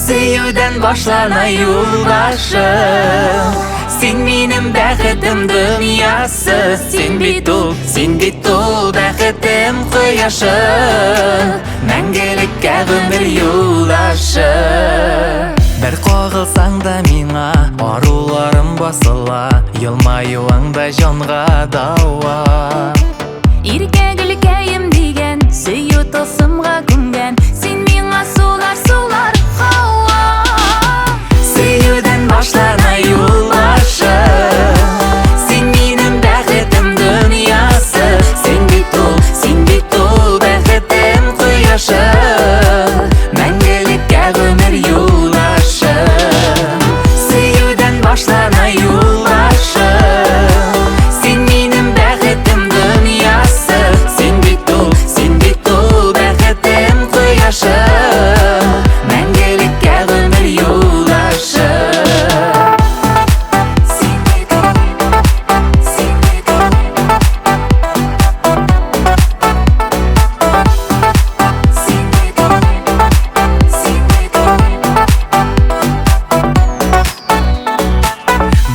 Союдэн башлана юлбашым, сен менің бәхетім дүниясы. Сен бит ул бәхетім құяшы, мәңгілікке өмір юлдашы. Бір қоғылсаң да миңа, аруларым басыла, елмаюың да жанға дауа. Ирке гүлкейім деген, сүйі тосымға күнген, сен миңа сулар қауа. Союдэн башлана юлбашы, сен менің бәхетім дүниясы. Сен бит ул бәхетім құяшы, мәңгілікке өмір юлдашы. Союдэн башлана юлбашы, сен менің бәхетім дүниясы. Сен бит ул бәхетім құяшы, мәңгілікке өмір юлдашы.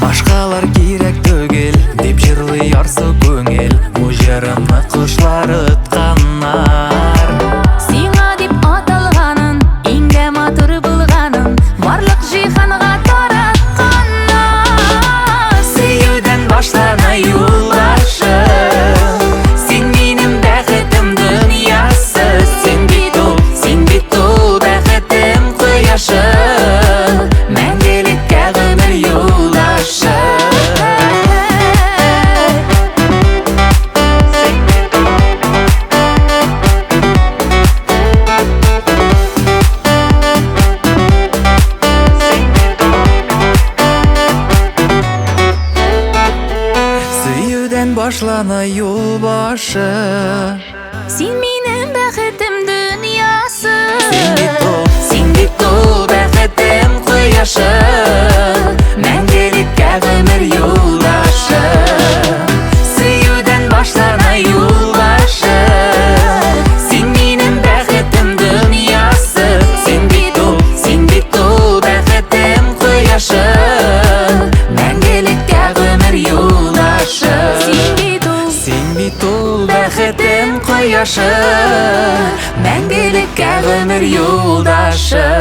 Башқалар керек түгел деп жырлыярсы көңел, бұл жерімні құшылар ұтқанар. Сиңа деп аталғанын, инге матур бұлғанын, барлық жиһанға таратқанар. Союдэн башлана юлбашы, сен менің бәхетім дүниясы. Сен бит ул бәхетім құяшы, мәңгілікке өмір юлдашы. Союдэн башлана юлбашы, Сен менің бәхетім дүниясы. сен бит ул бәхетім құяшы, мәңгілікке өмір юлдашы. Союдэн башлана юлбашы, сен менің бәхетім дүниясы. Сен бит ул бәхетім құяшы, мәңгілікке өмір юлдашы. Сен бит ул бәхетім құяшы, мәңгілікке өмір юлдашы.